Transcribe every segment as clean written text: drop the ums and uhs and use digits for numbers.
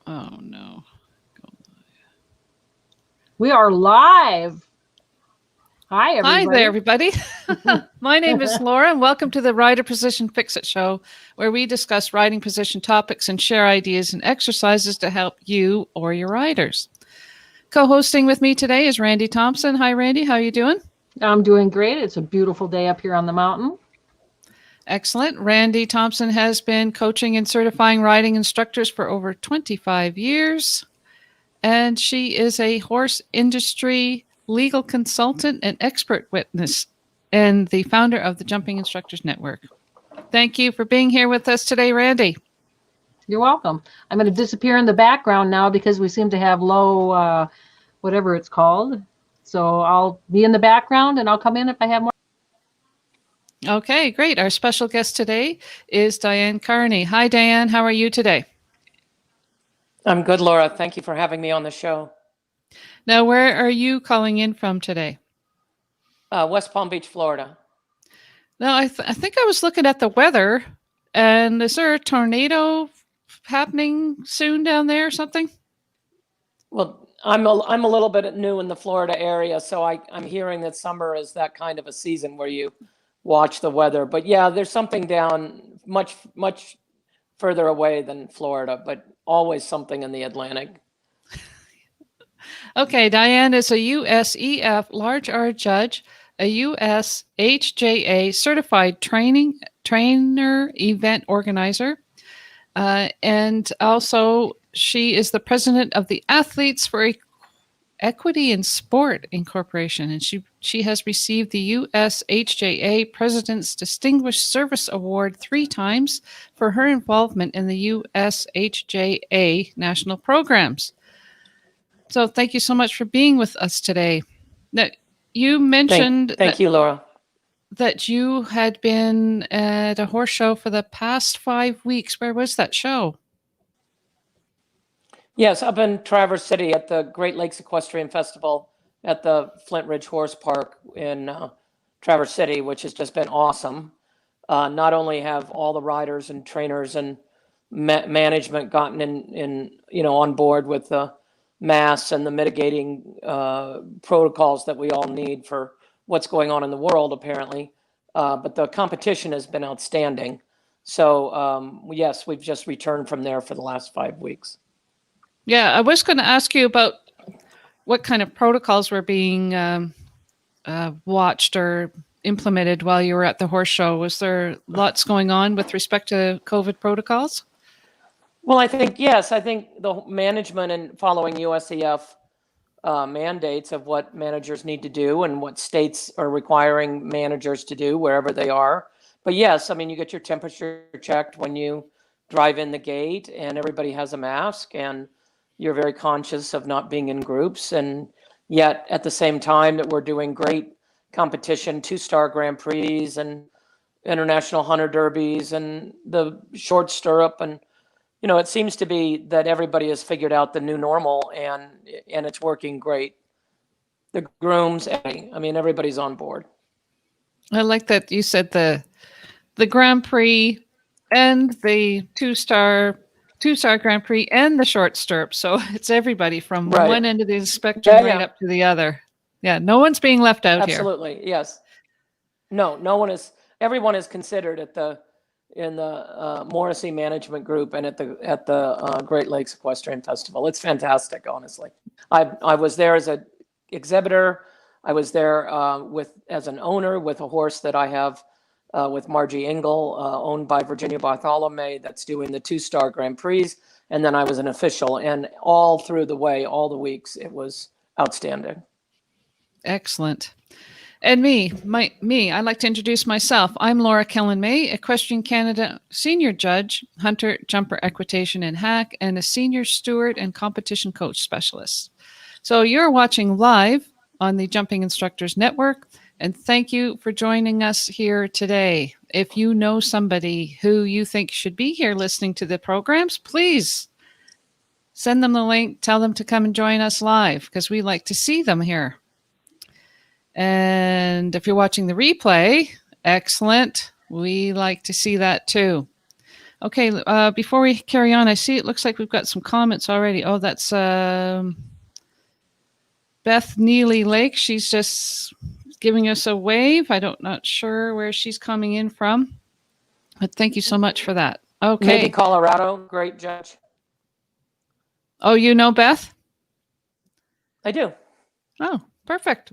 Oh, no. We are live. Hi, everybody. Hi there, everybody. My name is Laura, and welcome to the Rider Position Fix-It Show, where we discuss riding position topics and share ideas and exercises to help you or your riders. Co-hosting with me today is Randy Thompson. Hi, Randy. How are you doing? I'm doing great. It's a beautiful day up here on the mountain. Excellent. Randy Thompson has been coaching and certifying riding instructors for over 25 years, and she is a horse industry legal consultant and expert witness and the founder of the Jumping Instructors Network. Thank you for being here with us today, Randy. You're welcome. I'm going to disappear in the background now because we seem to have low, whatever it's called. So I'll be in the background and I'll come in if I have more. Okay, great. Our special guest today is Diane Carney. Hi, Diane. How are you today? I'm good, Laura. Thank you for having me on the show. Now, where are you calling in from today? West Palm Beach, Florida. Now, I think I was looking at the weather, and is there a tornado happening soon down there or something? Well, I'm a little bit new in the Florida area, so I'm hearing that summer is that kind of a season where you watch the weather. But yeah, there's something down much further away than Florida, but always something in the Atlantic. Okay, Diane is a USEF Large R judge, a USHJA certified trainer event organizer, and also she is the president of the Athletes for Equity in Sport Incorporation, and she has received the USHJA President's Distinguished Service Award 3 times for her involvement in the USHJA national programs. So thank you so much for being with us today. Now, you mentioned thank you, Laura, that you had been at a horse show for the past 5 weeks. Where was that show? Yes, up in Traverse City at the Great Lakes Equestrian Festival at the Flint Ridge Horse Park in Traverse City, which has just been awesome. Not only have all the riders and trainers and management gotten in on board with the masks and the mitigating protocols that we all need for what's going on in the world, apparently, but the competition has been outstanding. So yes, we've just returned from there for the last 5 weeks. Yeah, I was going to ask you about what kind of protocols were being watched or implemented while you were at the horse show. Was there lots going on with respect to COVID protocols? Well, I think the management and following USEF mandates of what managers need to do and what states are requiring managers to do wherever they are. But yes, I mean, you get your temperature checked when you drive in the gate and everybody has a mask and you're very conscious of not being in groups. And yet at the same time that we're doing great competition, 2-star Grand Prix and international hunter derbies and the short stirrup. And, it seems to be that everybody has figured out the new normal and it's working great. The grooms, I mean, everybody's on board. I like that you said the Grand Prix and the two-star Grand Prix and the short stirrup. So it's everybody from one end of the spectrum up to the other. Yeah, no one's being left out here. Absolutely, yes. No one is. Everyone is considered in the Morrissey Management Group and at the Great Lakes Equestrian Festival. It's fantastic, honestly. I was there as an exhibitor. I was there as an owner with a horse that I have with Margie Engel, owned by Virginia Bartholomew, that's doing the 2-star Grand Prix. And then I was an official, and all through the way, all the weeks, it was outstanding. Excellent. And I'd like to introduce myself. I'm Laura Kelland-May, Equestrian Canada Senior Judge, Hunter, Jumper, Equitation, and Hack, and a Senior Steward and Competition Coach Specialist. So you're watching live on the Jumping Instructors Network, and thank you for joining us here today. If you know somebody who you think should be here listening to the programs, please send them the link, tell them to come and join us live because we like to see them here. And if you're watching the replay, excellent. We like to see that too. Okay, before we carry on, I see it looks like we've got some comments already. Oh, that's Beth Neely Lake. She's just giving us a wave. Not sure where she's coming in from, but thank you so much for that. Okay. Maybe Colorado, great judge. Oh, you know Beth? I do. Oh, perfect.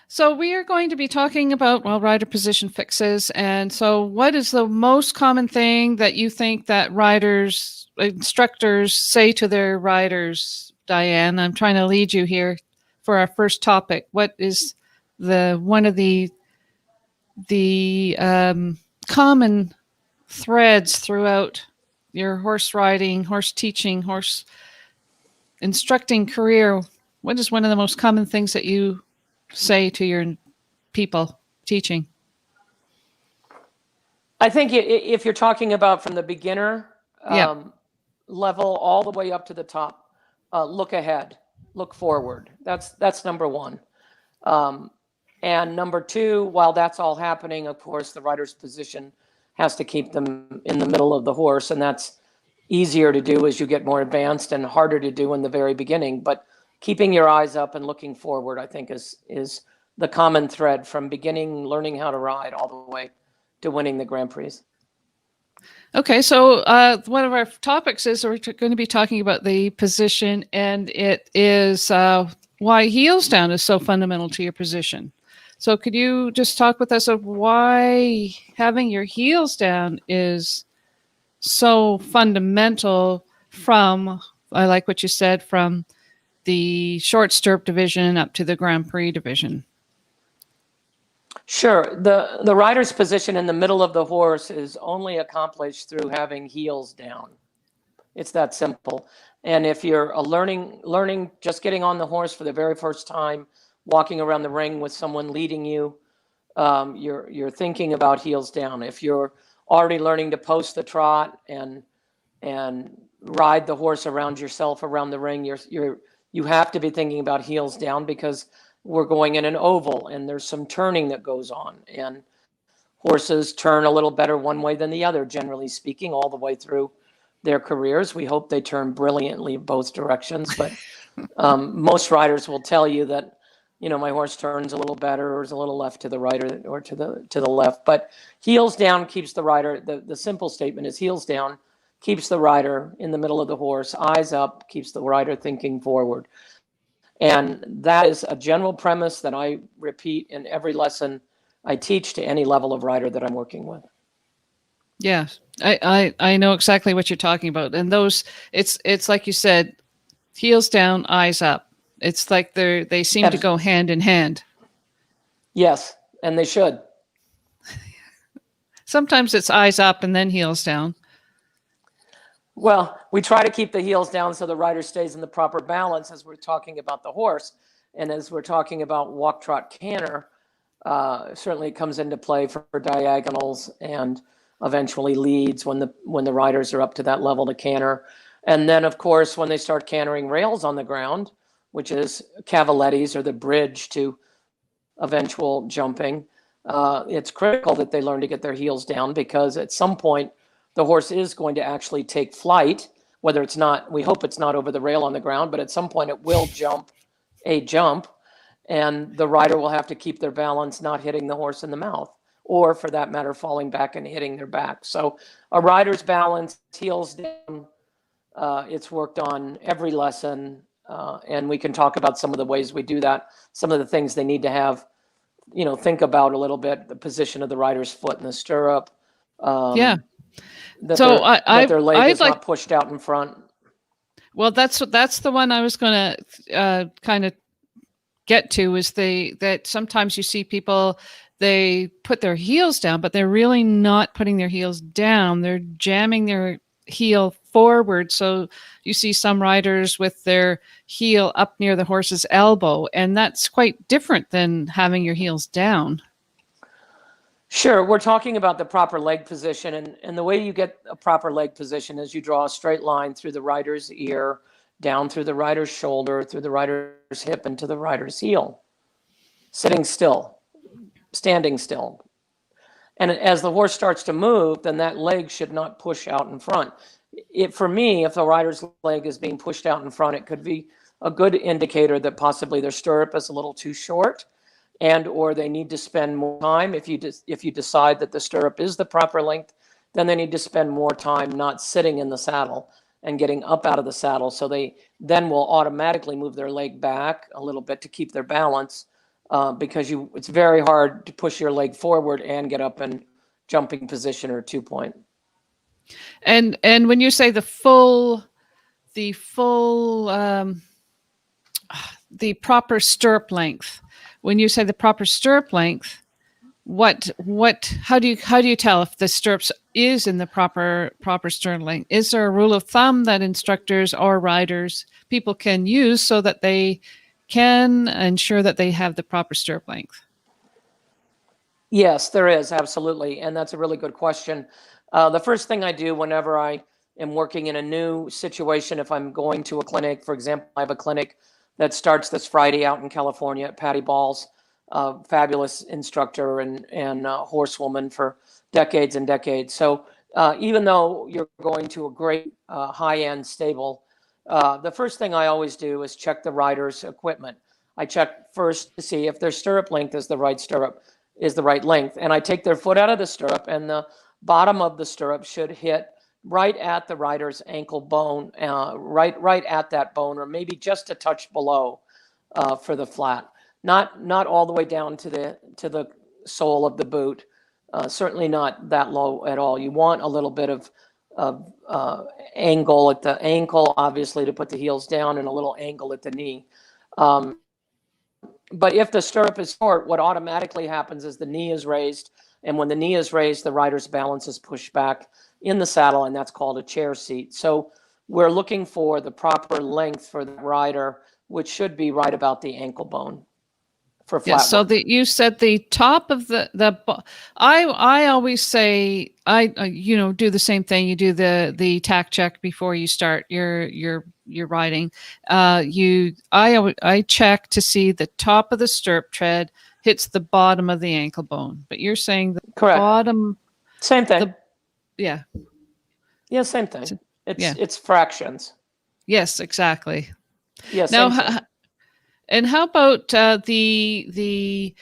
So we are going to be talking about, well, rider position fixes. And so what is the most common thing that you think that instructors say to their riders, Diane? I'm trying to lead you here for our first topic. What is one of the common threads throughout your horse riding, horse teaching, horse instructing career? What is one of the most common things that you say to your people teaching? I think if you're talking about from the beginner level all the way up to the top, look ahead, look forward. That's number one. And number two, while that's all happening, of course, the rider's position has to keep them in the middle of the horse, and that's easier to do as you get more advanced and harder to do in the very beginning. But keeping your eyes up and looking forward, I think, is the common thread from beginning, learning how to ride, all the way to winning the Grand Prix. Okay, so one of our topics is we're going to be talking about the position, and it is why heels down is so fundamental to your position. So could you just talk with us of why having your heels down is so fundamental from, I like what you said, from the short stirrup division up to the Grand Prix division? Sure. The rider's position in the middle of the horse is only accomplished through having heels down. It's that simple. And if you're learning, just getting on the horse for the very first time, walking around the ring with someone leading you, you're thinking about heels down. If you're already learning to post the trot and ride the horse around yourself around the ring, you have to be thinking about heels down, because we're going in an oval and there's some turning that goes on, and horses turn a little better one way than the other, generally speaking, all the way through their careers. We hope they turn brilliantly both directions, but most riders will tell you that, my horse turns a little better, or is a little left to the right, or to the left. But heels down keeps the rider, the simple statement is heels down keeps the rider in the middle of the horse, eyes up keeps the rider thinking forward. And that is a general premise that I repeat in every lesson I teach to any level of rider that I'm working with. Yeah, I know exactly what you're talking about. And it's like you said, heels down, eyes up. It's like they seem to go hand in hand. Yes, and they should. Sometimes it's eyes up and then heels down. Well, we try to keep the heels down so the rider stays in the proper balance as we're talking about the horse. And as we're talking about walk, trot, canter, certainly it comes into play for diagonals and eventually leads when the riders are up to that level to canter. And then, of course, when they start cantering rails on the ground, which is cavalettis, or the bridge to eventual jumping, it's critical that they learn to get their heels down, because at some point the horse is going to actually take flight, whether it's not, we hope it's not over the rail on the ground, but at some point it will jump, and the rider will have to keep their balance, not hitting the horse in the mouth, or for that matter, falling back and hitting their back. So a rider's balance, heels down, it's worked on every lesson, and we can talk about some of the ways we do that, some of the things they need to have, think about a little bit, the position of the rider's foot in the stirrup. Yeah. That So their leg is not pushed out in front. Well, that's the one I was going to kind of get to, is that sometimes you see people, they put their heels down, but they're really not putting their heels down. They're jamming their heel forward. So you see some riders with their heel up near the horse's elbow, and that's quite different than having your heels down. Sure. We're talking about the proper leg position, and the way you get a proper leg position is you draw a straight line through the rider's ear, down through the rider's shoulder, through the rider's hip, and to the rider's heel. Sitting still, standing still. And as the horse starts to move, then that leg should not push out in front. For me, if the rider's leg is being pushed out in front, it could be a good indicator that possibly their stirrup is a little too short, and or they need to spend more time. If you decide that the stirrup is the proper length, then they need to spend more time not sitting in the saddle and getting up out of the saddle. So they then will automatically move their leg back a little bit to keep their balance, because it's very hard to push your leg forward and get up in jumping position or 2-point. And when you say the proper stirrup length, when you say the proper stirrup length, how do you tell if the stirrups is in the proper stirrup length? Is there a rule of thumb that instructors or riders, people can use so that they can ensure that they have the proper stirrup length? Yes, there is, absolutely. And that's a really good question. The first thing I do whenever I am working in a new situation, if I'm going to a clinic, for example, I have a clinic that starts this Friday out in California at Patty Ball's, fabulous instructor and horsewoman for decades and decades. So even though you're going to a great high-end stable, the first thing I always do is check the rider's equipment. I check first to see if their stirrup length is the right length. And I take their foot out of the stirrup, and the bottom of the stirrup should hit right at the rider's ankle bone, right at that bone, or maybe just a touch below for the flat. Not all the way down to the sole of the boot. Certainly not that low at all. You want a little bit of angle at the ankle, obviously, to put the heels down, and a little angle at the knee. But if the stirrup is short, what automatically happens is the knee is raised. And when the knee is raised, the rider's balance is pushed back in the saddle, and that's called a chair seat. So we're looking for the proper length for the rider, which should be right about the ankle bone for flat. Yes, so you said the top of I always say do the same thing. You do the tack check before you start your riding. I check to see the top of the stirrup tread hits the bottom of the ankle bone. But you're saying the Correct. bottom. Same thing. Yeah, same thing. It's fractions. Yes, exactly. Yes. Now, and how about the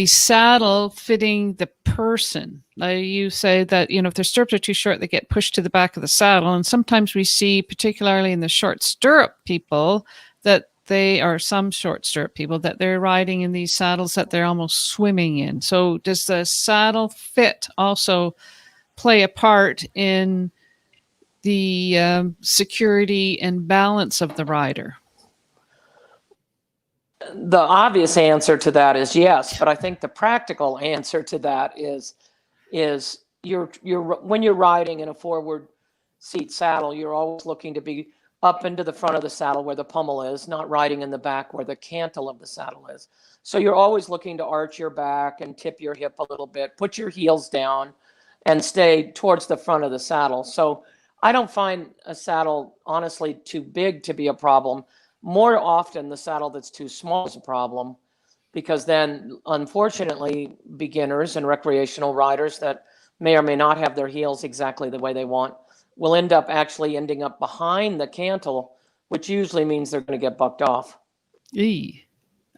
saddle fitting the person? You say that if their stirrups are too short, they get pushed to the back of the saddle, and sometimes we see, particularly in the short stirrup people, that some short stirrup people that they're riding in these saddles that they're almost swimming in. So does the saddle fit also play a part in the security and balance of the rider? The obvious answer to that is yes, but I think the practical answer to that is when you're riding in a forward seat saddle, you're always looking to be up into the front of the saddle where the pommel is, not riding in the back where the cantle of the saddle is. So you're always looking to arch your back and tip your hip a little bit, put your heels down, and stay towards the front of the saddle. So I don't find a saddle, honestly, too big to be a problem. More often, the saddle that's too small is a problem, because then, unfortunately, beginners and recreational riders that may or may not have their heels exactly the way they want will end up behind the cantle, which usually means they're going to get bucked off.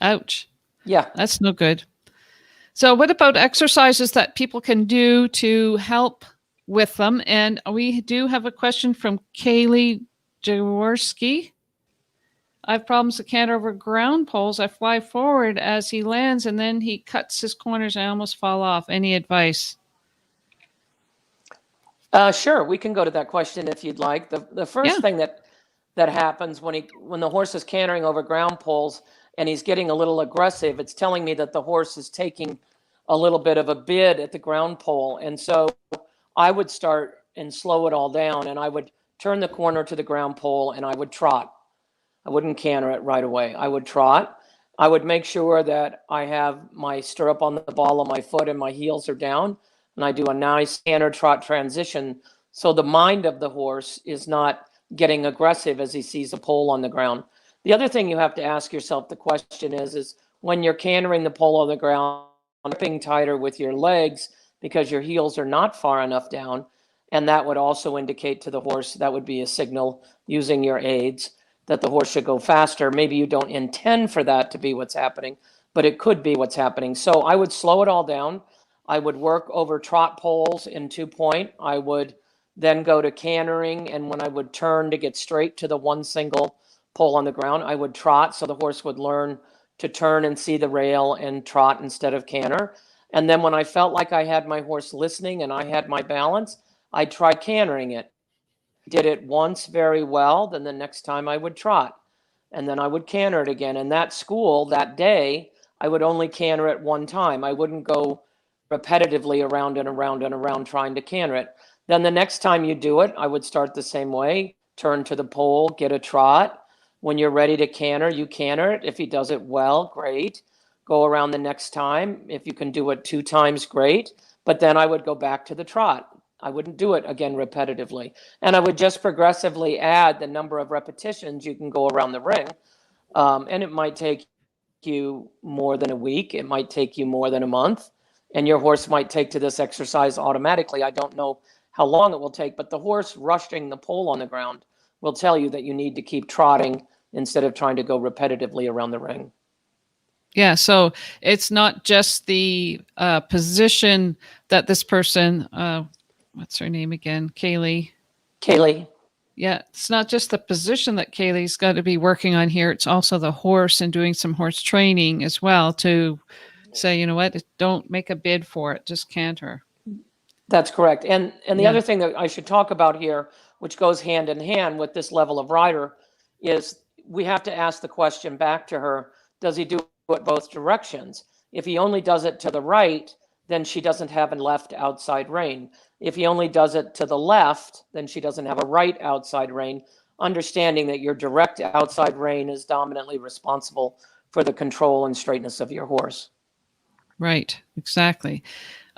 Ouch. Yeah. That's no good. So what about exercises that people can do to help with them? And we do have a question from Kaylee Jaworski. I have problems with Canter over ground poles. I fly forward as he lands, and then he cuts his corners and I almost fall off. Any advice? Sure, we can go to that question if you'd like. The first thing that happens when the horse is cantering over ground poles and he's getting a little aggressive, it's telling me that the horse is taking a little bit of a bid at the ground pole. And so I would start and slow it all down, and I would turn the corner to the ground pole, and I would trot. I wouldn't canter it right away. I would trot. I would make sure that I have my stirrup on the ball of my foot and my heels are down, and I do a nice canter trot transition, so the mind of the horse is not getting aggressive as he sees a pole on the ground. The other thing you have to ask yourself the question is when you're cantering the pole on the ground, gripping tighter with your legs because your heels are not far enough down. And that would also indicate to the horse, that would be a signal using your aids, that the horse should go faster. Maybe you don't intend for that to be what's happening, but it could be what's happening. So I would slow it all down. I would work over trot poles in 2-point. I would then go to cantering, and when I would turn to get straight to the one single pole on the ground, I would trot, so the horse would learn to turn and see the rail and trot instead of canter. And then when I felt like I had my horse listening and I had my balance, I'd try cantering it. Did it once very well, then the next time I would trot. And then I would canter it again. And that school, that day, I would only canter it one time. I wouldn't go repetitively around and around and around trying to canter it. Then the next time you do it, I would start the same way, turn to the pole, get a trot. When you're ready to canter, you canter it. If he does it well, great. Go around the next time. If you can do it 2 times, great. But then I would go back to the trot. I wouldn't do it again repetitively. And I would just progressively add the number of repetitions you can go around the ring. And it might take you more than a week. It might take you more than a month. And your horse might take to this exercise automatically. I don't know how long it will take, but the horse rushing the pole on the ground will tell you that you need to keep trotting instead of trying to go repetitively around the ring. Yeah, so it's not just the position that this person, what's her name again? Kaylee. Yeah, it's not just the position that Kaylee's got to be working on here. It's also the horse and doing some horse training as well to say, you know what, don't make a bid for it, just canter. That's correct. And the Yeah. other thing that I should talk about here, which goes hand in hand with this level of rider, is we have to ask the question back to her, does he do it both directions? If he only does it to the right, then she doesn't have a left outside rein. If he only does it to the left, then she doesn't have a right outside rein, understanding that your direct outside rein is dominantly responsible for the control and straightness of your horse. Right, exactly.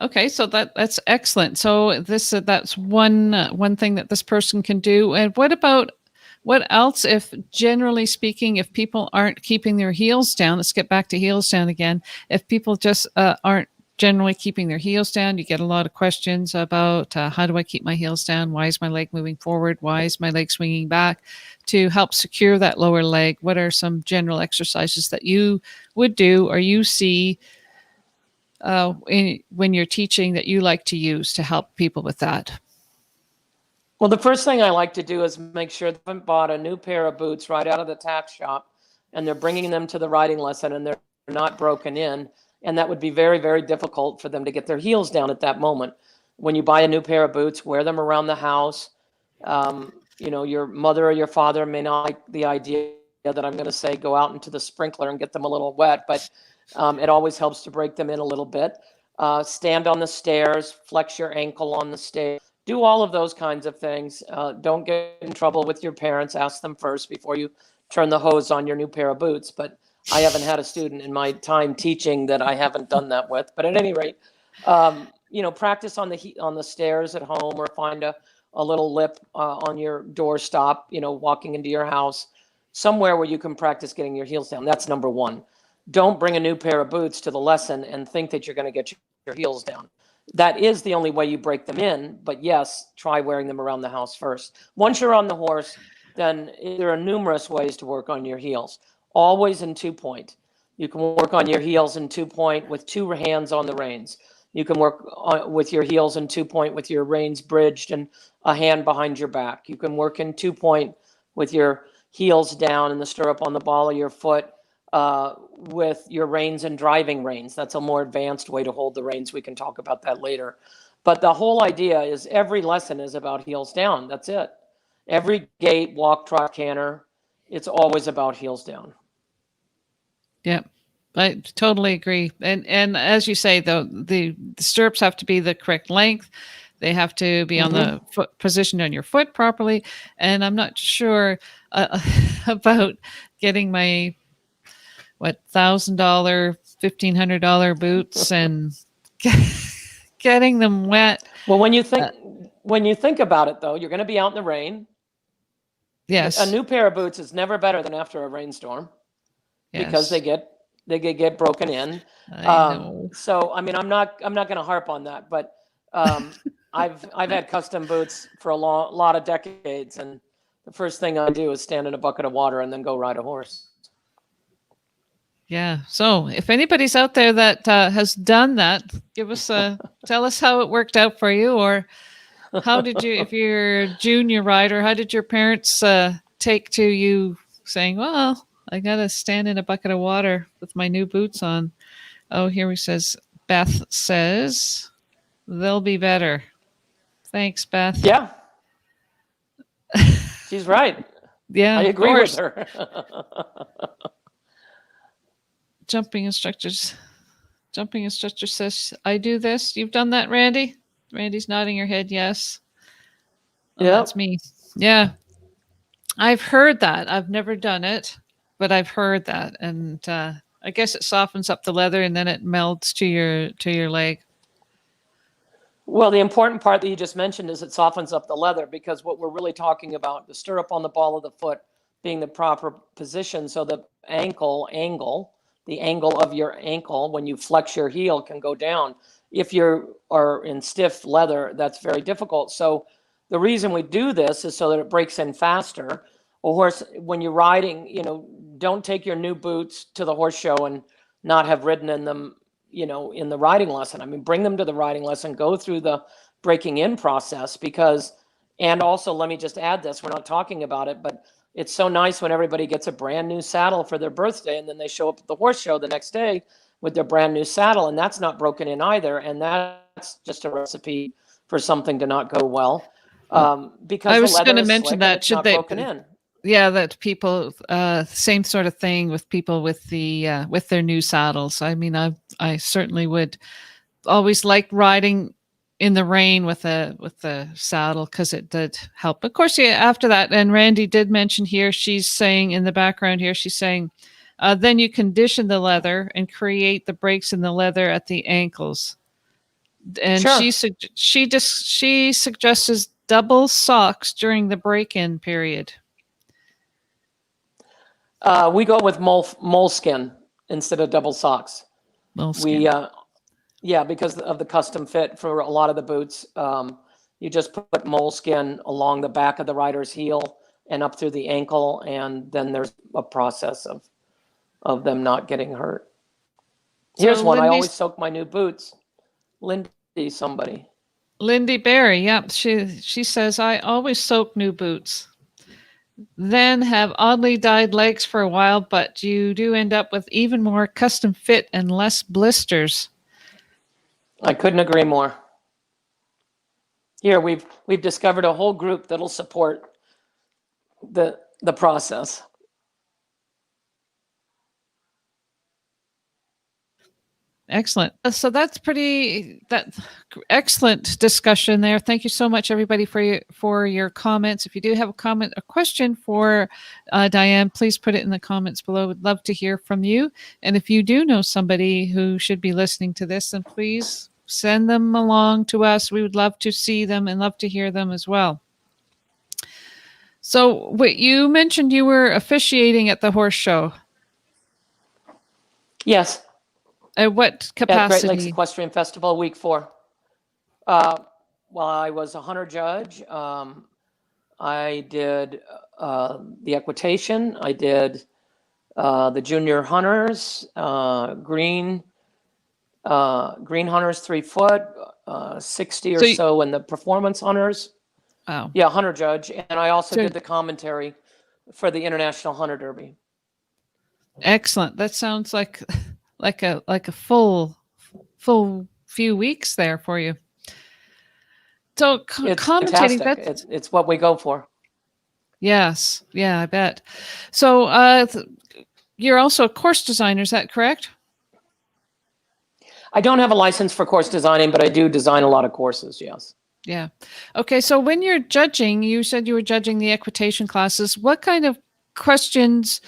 Okay, so that's excellent. So that's one thing that this person can do. And what else, if generally speaking, if people aren't keeping their heels down, let's get back to heels down again. If people just aren't generally keeping their heels down, you get a lot of questions about how do I keep my heels down? Why is my leg moving forward? Why is my leg swinging back? To help secure that lower leg, what are some general exercises that you would do or you see when you're teaching that you like to use to help people with that? Well, the first thing I like to do is make sure they haven't bought a new pair of boots right out of the tack shop and they're bringing them to the riding lesson and they're not broken in. And that would be very, very difficult for them to get their heels down at that moment. When you buy a new pair of boots, wear them around the house. Your mother or your father may not like the idea that I'm going to say go out into the sprinkler and get them a little wet, but it always helps to break them in a little bit. Stand on the stairs, flex your ankle on the stairs. Do all of those kinds of things. Don't get in trouble with your parents. Ask them first before you turn the hose on your new pair of boots. But I haven't had a student in my time teaching that I haven't done that with. But at any rate, practice on the stairs at home, or find a little lip on your doorstop, walking into your house, somewhere where you can practice getting your heels down. That's number one. Don't bring a new pair of boots to the lesson and think that you're going to get your heels down. That is the only way you break them in. But yes, try wearing them around the house first. Once you're on the horse, then there are numerous ways to work on your heels. Always in 2-point. You can work on your heels in 2-point with 2 hands on the reins. You can work with your heels in 2-point with your reins bridged and a hand behind your back. You can work in 2-point with your heels down and the stirrup on the ball of your foot, with your reins and driving reins. That's a more advanced way to hold the reins. We can talk about that later. But the whole idea is every lesson is about heels down. That's it. Every gait, walk, trot, canter, it's always about heels down. Yeah, I totally agree. And as you say, though, the stirrups have to be the correct length. They have to be on the foot, positioned on your foot properly. And I'm not sure about getting my $1,000, $1,500 boots and getting them wet. Well, when you think about it, though, you're going to be out in the rain. Yes. A new pair of boots is never better than after a rainstorm, Yes. because they get they could get broken in. I know. So, I mean, I'm not going to harp on that, but I've had custom boots for a lot of decades, and the first thing I do is stand in a bucket of water and then go ride a horse. Yeah. So if anybody's out there that has done that, give us tell us how it worked out for you, or how did you, if you're a junior rider, how did your parents take to you saying, well, I got to stand in a bucket of water with my new boots on? Oh, here he says, Beth says, they'll be better. Thanks, Beth. Yeah. She's right. Yeah, I agree with her. Jumping instructor says, I do this. You've done that, Randy? Randy's nodding her head, yes. Oh, Yep. That's me. Yeah. I've heard that. I've never done it, but I've heard that. And I guess it softens up the leather and then it melts to your leg. Well, the important part that you just mentioned is it softens up the leather, because what we're really talking about, the stirrup on the ball of the foot being the proper position, so the the angle of your ankle when you flex your heel can go down. If you are in stiff leather, that's very difficult. So the reason we do this is so that it breaks in faster. A horse, when you're riding, don't take your new boots to the horse show and not have ridden in them, in the riding lesson. I mean, bring them to the riding lesson, go through the breaking in process, and also let me just add this, we're not talking about it, but it's so nice when everybody gets a brand new saddle for their birthday and then they show up at the horse show the next day with their brand new saddle, and that's not broken in either. And that's just a recipe for something to not go well. Because I was the going leather to is mention slick that. and it's not broken in. Yeah, that people, same sort of thing with people with with their new saddles. I mean, I certainly would always like riding in the rain with the saddle, because it did help. Of course, yeah, after that, and Randy did mention here, she's saying in the background here, she's saying, then you condition the leather and create the breaks in the leather at the ankles. And Sure. she suggests double socks during the break-in period. We go with moleskin instead of double socks. Moleskin. Yeah, because of the custom fit for a lot of the boots. You just put moleskin along the back of the rider's heel and up through the ankle, and then there's a process of them not getting hurt. Here's one. I always soak my new boots. Lindy somebody. Lindy Berry, yep. She says, I always soak new boots. Then have oddly dyed legs for a while, but you do end up with even more custom fit and less blisters. I couldn't agree more. Here we've discovered a whole group that'll support the process. Excellent. So that's excellent discussion there. Thank you so much, everybody, for your comments. If you do have a comment, a question for Diane, please put it in the comments below. We'd love to hear from you. And if you do know somebody who should be listening to this, then please send them along to us. We would love to see them and love to hear them as well. So you mentioned you were officiating at the horse show. Yes. At what capacity? Great Lakes Equestrian Festival, week 4. Well, I was a hunter judge. I did the equitation. I did the junior hunters, green hunters 3 foot, 60 or so in the performance hunters. Wow. Yeah, hunter judge. And I also did the commentary for the International Hunter Derby. Excellent. That sounds like a full few weeks there for you. So It's commentating, fantastic. It's what we go for. Yes. Yeah, I bet. So you're also a course designer, is that correct? I don't have a license for course designing, but I do design a lot of courses, yes. Yeah. Okay, so when you're judging, you said you were judging the equitation classes. What kind of questions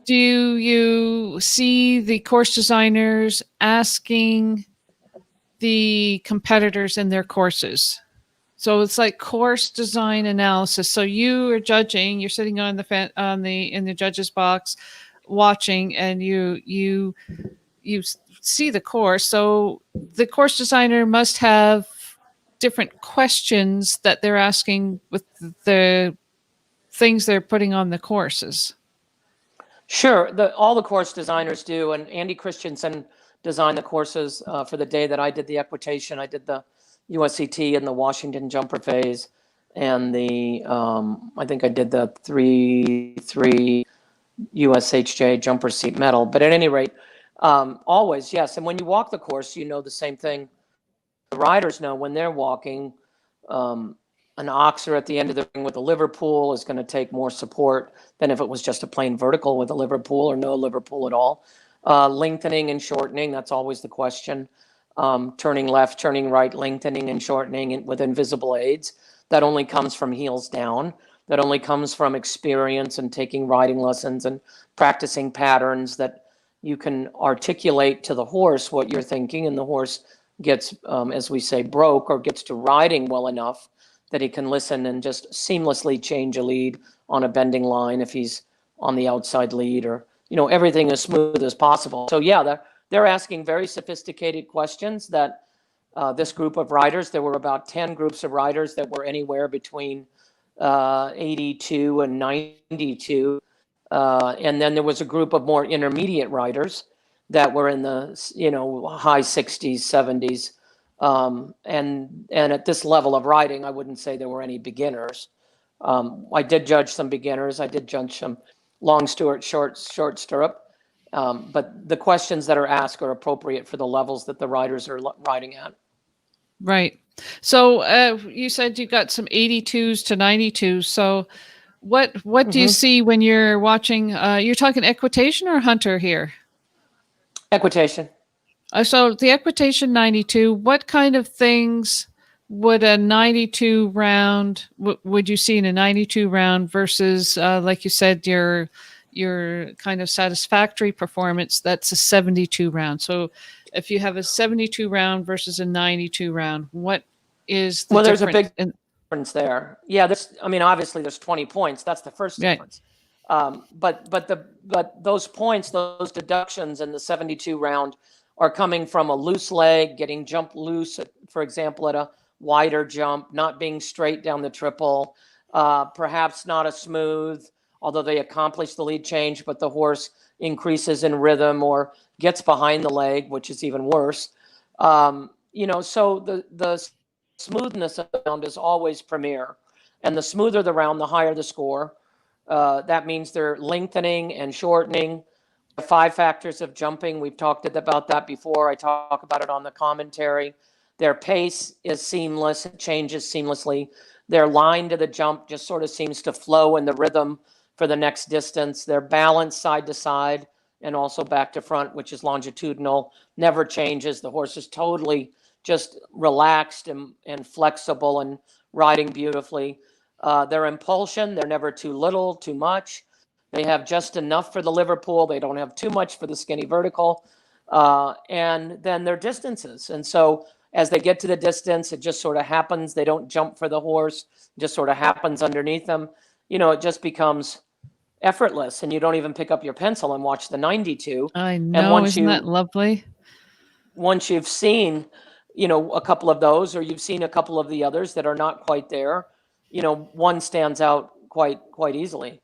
do you see the course designers asking the competitors in their courses? So it's like course design analysis. So you are judging, you're sitting on in the judge's box. watching and you see the course. So the course designer must have different questions that they're asking with the things they're putting on the courses. Sure, all the course designers do, and Andy Christensen designed the courses for the day that I did the equitation. I did the USCT and the Washington jumper phase, and the I think I did the 3-3 USHJ jumper seat medal. But at any rate, always yes. And when you walk the course, you know the same thing. The riders know when they're walking. An oxer at the end of the ring with a Liverpool is going to take more support than if it was just a plain vertical with a Liverpool or no Liverpool at all. Lengthening and shortening, that's always the question. Turning left, turning right, lengthening and shortening with invisible aids. That only comes from heels down. That only comes from experience and taking riding lessons and practicing patterns that you can articulate to the horse what you're thinking, and the horse gets, as we say, broke or gets to riding well enough that he can listen and just seamlessly change a lead on a bending line if he's on the outside lead, or, everything as smooth as possible. So yeah, they're asking very sophisticated questions that this group of riders, there were about 10 groups of riders that were anywhere between 82 and 92. And then there was a group of more intermediate riders that were in the, high 60s, 70s. And at this level of riding, I wouldn't say there were any beginners. I did judge some beginners. I did judge some long stirrup, short stirrup. But the questions that are asked are appropriate for the levels that the riders are riding at. Right. So you said you got some 82s to 92s. So what do you see when you're watching? You're talking equitation or hunter here? Equitation. So the equitation 92, what kind of things would a 92 round, would you see in a 92 round versus, like you said, your kind of satisfactory performance, that's a 72 round. So if you have a 72 round versus a 92 round, what is the difference? There's a big difference there. Yeah, obviously there's 20 points. That's the first difference. Right. But those points, those deductions in the 72 round are coming from a loose leg, getting jumped loose, for example, at a wider jump, not being straight down the triple, perhaps not a smooth, although they accomplish the lead change, but the horse increases in rhythm or gets behind the leg, which is even worse. So the smoothness of the round is always premier. And the smoother the round, the higher the score. That means they're lengthening and shortening. 5 factors of jumping. We've talked about that before. I talk about it on the commentary. Their pace is seamless. It changes seamlessly. Their line to the jump just sort of seems to flow in the rhythm for the next distance. Their balance side to side and also back to front, which is longitudinal, never changes. The horse is totally just relaxed and flexible and riding beautifully. Their impulsion, they're never too little, too much. They have just enough for the Liverpool. They don't have too much for the skinny vertical. And then their distances. And so as they get to the distance, it just sort of happens. They don't jump for the horse. It just sort of happens underneath them. It just becomes effortless, and you don't even pick up your pencil and watch the 92. I know, isn't that lovely? Once you've seen, a couple of those, or you've seen a couple of the others that are not quite there, one stands out quite easily.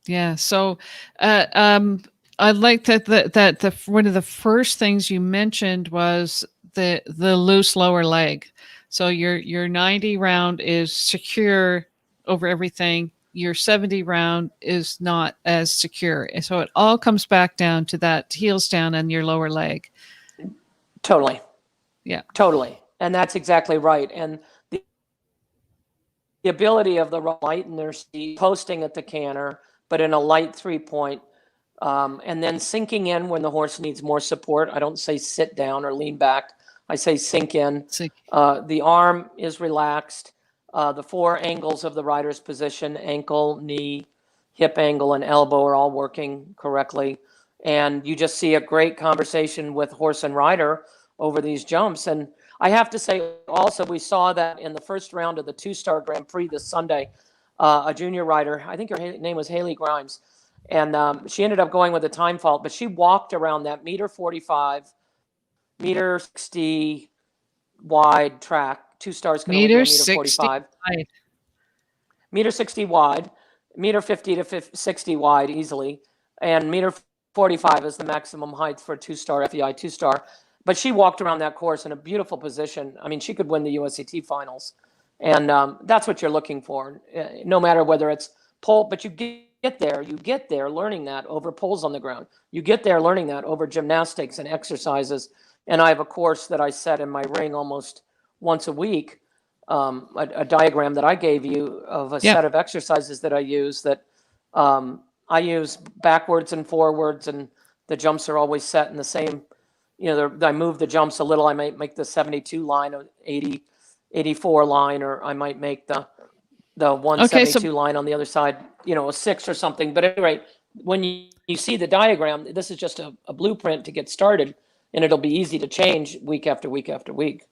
Yeah. So, I like that the one of the first things you mentioned was the loose lower leg. So your 90 round is secure over everything. Your 70 round is not as secure. And so it all comes back down to that heels down and your lower leg. Totally. Yeah. Totally. And that's exactly right. And the ability of the light in their seat, posting at the canter, but in a light 3-point, and then sinking in when the horse needs more support. I don't say sit down or lean back. I say sink in. The arm is relaxed. The 4 angles of the rider's position, ankle, knee, hip angle, and elbow are all working correctly. And you just see a great conversation with horse and rider over these jumps. And I have to say also, we saw that in the first round of the 2-star Grand Prix this Sunday, a junior rider, I think her name was Haley Grimes, And she ended up going with a time fault, but she walked around that meter 45, meter 60 wide track. 2 stars can only do a Meter meter 60 45. wide. Meter 60 wide, meter 50 to 60 wide easily, and meter 45 is the maximum height for a 2-star FEI 2-star. But she walked around that course in a beautiful position. I mean, she could win the USAT finals, and that's what you're looking for. No matter whether it's pole, but you get there learning that over poles on the ground. You get there learning that over gymnastics and exercises. And I have a course that I set in my ring almost once a week, a diagram that I gave you of a Yeah. set of exercises that I use that I use backwards and forwards, and the jumps are always set in the same, I move the jumps a little. I might make the 72 line or 80, 84 line, or I might make the Okay, so 172 line on the other side, a 6 or something. But at any rate, when you see the diagram, this is just a blueprint to get started, and it'll be easy to change week after week after week.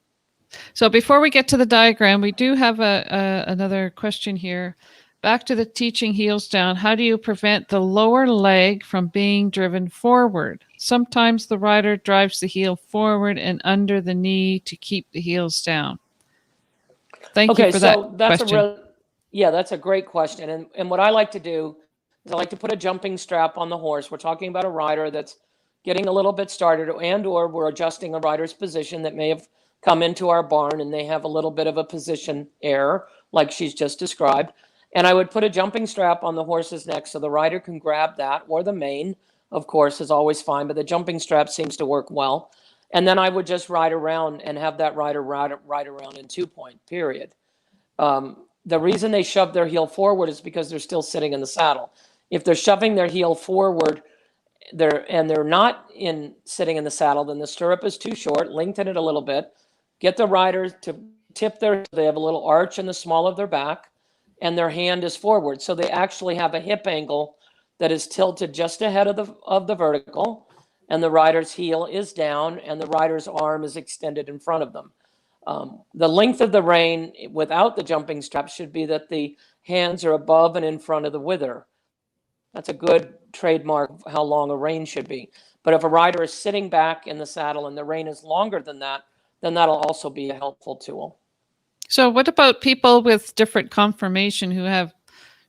So before we get to the diagram, we do have another question here. Back to the teaching heels down. How do you prevent the lower leg from being driven forward? Sometimes the rider drives the heel forward and under the knee to keep the heels down. Thank you for that question. That's a great question. And what I like to do is I like to put a jumping strap on the horse. We're talking about a rider that's getting a little bit started, or we're adjusting a rider's position that may have come into our barn and they have a little bit of a position error, like she's just described. And I would put a jumping strap on the horse's neck so the rider can grab that, or the mane, of course, is always fine, but the jumping strap seems to work well. And then I would just ride around and have that rider ride around in 2-point, period. The reason they shove their heel forward is because they're still sitting in the saddle. If they're shoving their heel forward, they're not sitting in the saddle, then the stirrup is too short. Lengthen it a little bit. Get the rider to tip they have a little arch in the small of their back, and their hand is forward. So they actually have a hip angle that is tilted just ahead of the vertical, and the rider's heel is down, and the rider's arm is extended in front of them. The length of the rein without the jumping strap should be that the hands are above and in front of the wither. That's a good trademark of how long a rein should be. But if a rider is sitting back in the saddle and the rein is longer than that, then that'll also be a helpful tool. So what about people with different conformation who have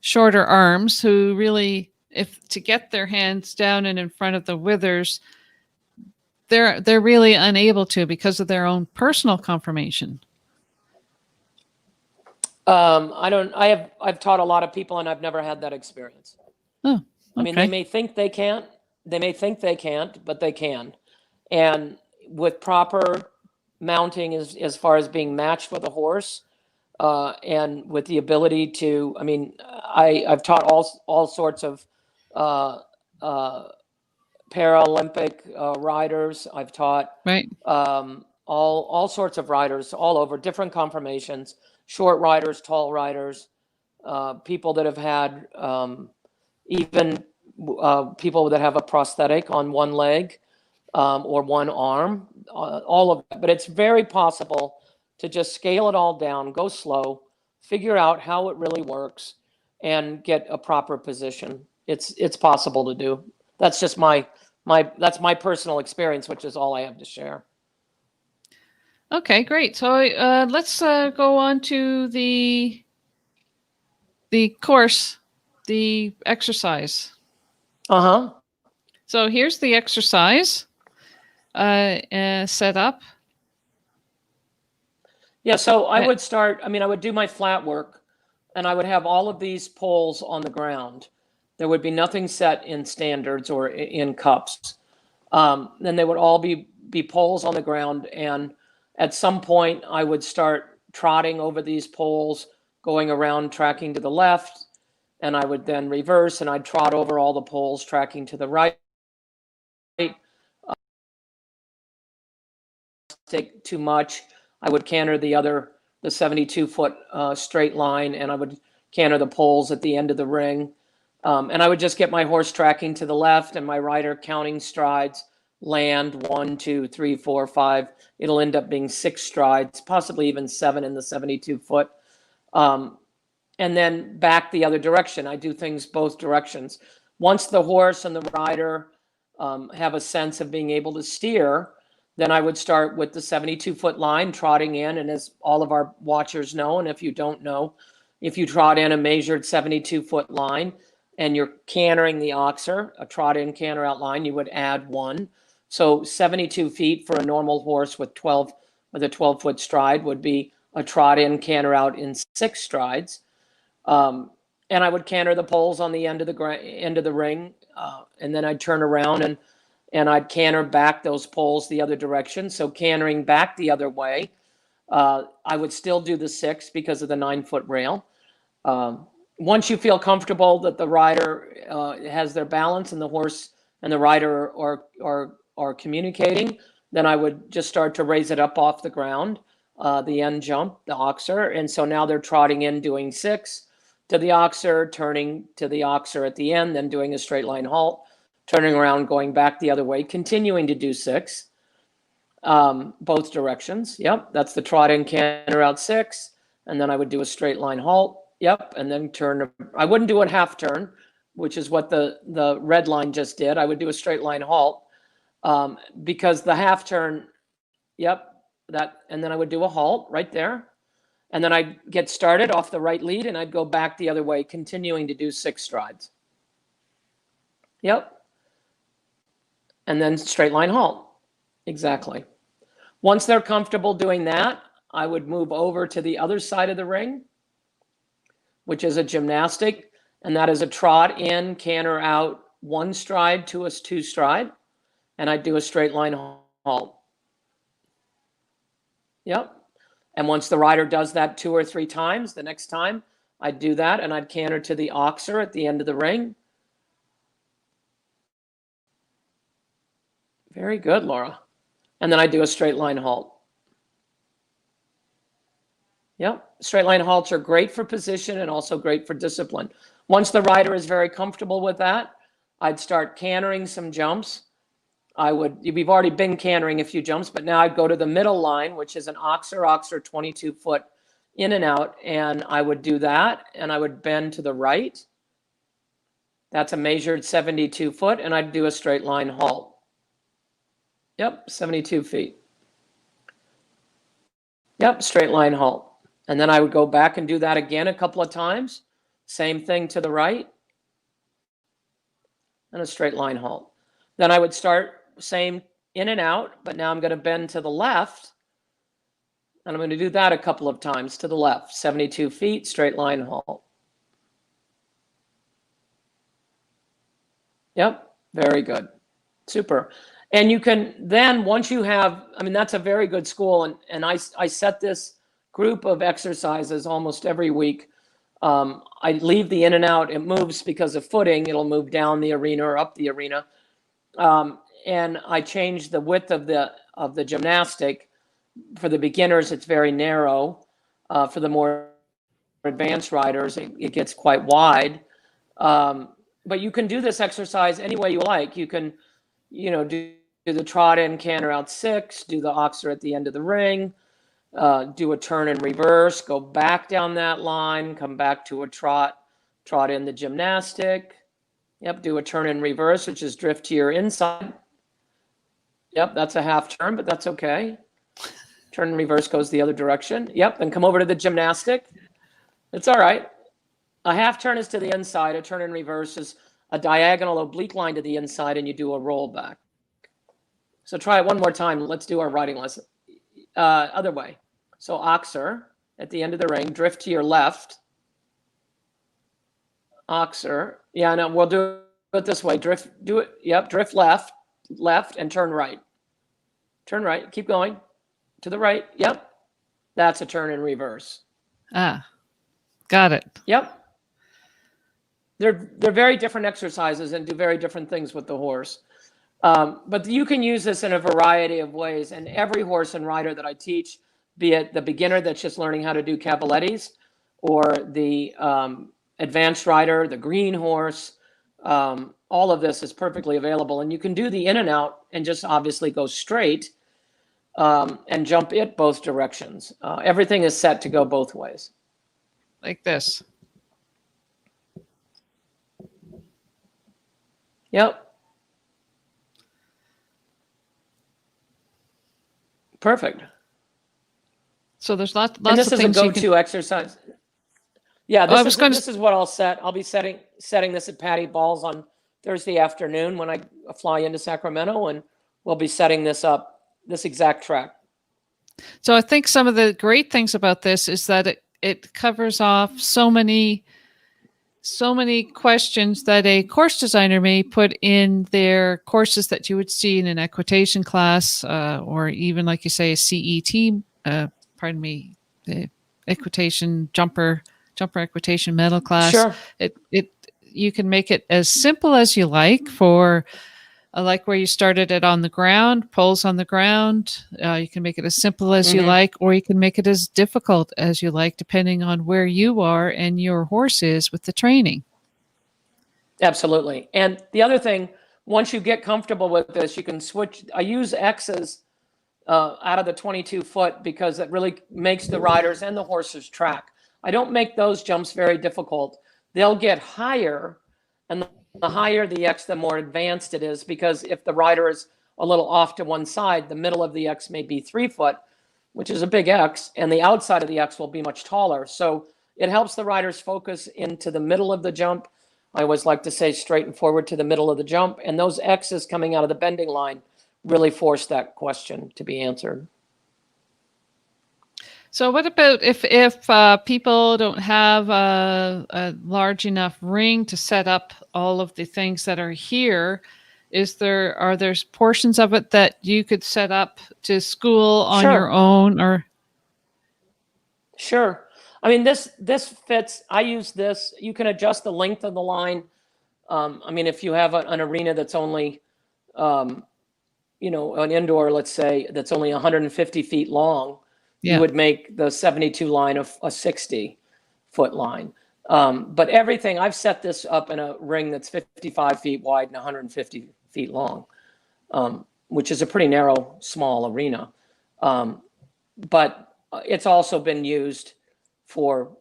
shorter arms, who really, if to get their hands down and in front of the withers, they're really unable to because of their own personal conformation? I've taught a lot of people and I've never had that experience. Oh, okay. I mean, they may think they can't, but they can. And with proper mounting as far as being matched with a horse, and with the ability to, I mean, I've taught all sorts of Paralympic riders. I've taught Right. all sorts of riders all over, different conformations, short riders, tall riders, people that have had even people that have a prosthetic on one leg or one arm, all of that. But it's very possible to just scale it all down, go slow, figure out how it really works, and get a proper position. It's possible to do. That's just that's my personal experience, which is all I have to share. Okay, great. So let's go on to the course, the exercise. So here's the exercise set up. Yeah, so I would start, I would do my flat work, and I would have all of these poles on the ground. There would be nothing set in standards or in cups. Then they would all be poles on the ground, and at some point I would start trotting over these poles, going around, tracking to the left, and I would then reverse, and I'd trot over all the poles, tracking to the right. Take too much, I would canter the 72-foot straight line, and I would canter the poles at the end of the ring. And I would just get my horse tracking to the left and my rider counting strides, land 1, 2, 3, 4, 5. It'll end up being 6 strides, possibly even 7 in the 72-foot. And then back the other direction. I do things both directions. Once the horse and the rider have a sense of being able to steer, then I would start with the 72-foot line, trotting in. And as all of our watchers know, and if you don't know, if you trot in a measured 72-foot line and you're cantering the oxer, a trot in, canter out line, you would add 1. So 72 feet for a normal horse with a 12-foot stride would be a trot in, canter out in 6 strides. And I would canter the poles on the end of the ring, and then I'd turn around and I'd canter back those poles the other direction. So cantering back the other way, I would still do the 6 because of the 9-foot rail. Once you feel comfortable that the rider has their balance and the horse and the rider are communicating, then I would just start to raise it up off the ground, the end jump, the oxer. And so now they're trotting in, doing 6 to the oxer, turning to the oxer at the end, then doing a straight line halt, turning around, going back the other way, continuing to do 6, both directions. Yep, that's the trot in, canter out 6, and then I would do a straight line halt. Yep, and then turn. I wouldn't do a half turn, which is what the red line just did. I would do a straight line halt because the half turn, yep, and then I would do a halt right there. And then I'd get started off the right lead and I'd go back the other way, continuing to do 6 strides. Yep. And then straight line halt. Exactly. Once they're comfortable doing that, I would move over to the other side of the ring, which is a gymnastic. And that is a trot in, canter out, 1 stride to a 2 stride. And I'd do a straight line halt. Yep. And once the rider does that 2 or 3 times, the next time I'd do that and I'd canter to the oxer at the end of the ring. Very good, Laura. And then I do a straight line halt. Yep. Straight line halts are great for position and also great for discipline. Once the rider is very comfortable with that, I'd start cantering some jumps. We've already been cantering a few jumps, but now I'd go to the middle line, which is an oxer 22-foot in and out. And I would do that and I would bend to the right. That's a measured 72 foot and I'd do a straight line halt. Yep, 72 feet. Yep, straight line halt. And then I would go back and do that again a couple of times. Same thing to the right. And a straight line halt. Then I would start same in and out, but now I'm going to bend to the left. And I'm going to do that a couple of times to the left. 72 feet, straight line halt. Yep, very good. Super. And you can then, once you have, I mean, that's a very good school. And I set this group of exercises almost every week. I leave the in and out. It moves because of footing. It'll move down the arena or up the arena. And I change the width of the gymnastic. For the beginners, it's very narrow. For the more advanced riders, it gets quite wide. But you can do this exercise any way you like. You can, do the trot in, canter out 6, do the oxer at the end of the ring, do a turn in reverse, go back down that line, come back to a trot in the gymnastic. Yep, do a turn in reverse, which is drift to your inside. Yep, that's a half turn, but that's okay. Turn in reverse goes the other direction. Yep, then come over to the gymnastic. It's all right. A half turn is to the inside. A turn in reverse is a diagonal oblique line to the inside, and you do a roll back. So try it one more time. Let's do our riding lesson. Other way. So oxer at the end of the ring, drift to your left. Oxer. Yeah, no, we'll do it this way. Drift, do it. Yep, drift left, and turn right. Turn right. Keep going. To the right. Yep. That's a turn in reverse. Ah, got it. Yep. They're very different exercises and do very different things with the horse. But you can use this in a variety of ways. And every horse and rider that I teach, be it the beginner that's just learning how to do cavalettis, or the advanced rider, the green horse, all of this is perfectly available. And you can do the in and out and just obviously go straight and jump it both directions. Everything is set to go both ways. Like this. Yep. Perfect. So there's lots And this of is a things you can. go-to exercise. Yeah, Oh, I was going this is what I'll set. I'll be setting this at Patty Ball's on Thursday afternoon when I fly into Sacramento, and we'll be setting this up, this exact track. So I think some of the great things about this is that it covers off so many questions that a course designer may put in their courses that you would see in an equitation class, or even, like you say, a CET, pardon me, the equitation jumper equitation medal class. Sure. It you can make it as simple as you like for like where you started it on the ground, poles on the ground. You can make it as simple as you like, or you can make it as difficult as you like, depending on where you are and your horse is with the training. Absolutely. And the other thing, once you get comfortable with this, you can switch. I use X's out of the 22 foot because it really makes the riders and the horses track. I don't make those jumps very difficult. They'll get higher, and the higher the X, the more advanced it is, because if the rider is a little off to one side, the middle of the X may be 3 foot, which is a big X, and the outside of the X will be much taller. So it helps the riders focus into the middle of the jump. I always like to say straight and forward to the middle of the jump, and those X's coming out of the bending line really force that question to be answered. So what about if people don't have a large enough ring to set up all of the things that are here? Are there portions of it that you could set up to school on your own, or? Sure. I mean, this fits. I use this. You can adjust the length of the line. I mean, if you have an arena that's only, an indoor, let's say, that's only 150 feet long, you would make the 72 line a 60-foot line. But everything, I've set this up in a ring that's 55 feet wide and 150 feet long, which is a pretty narrow, small arena. But it's also been used for,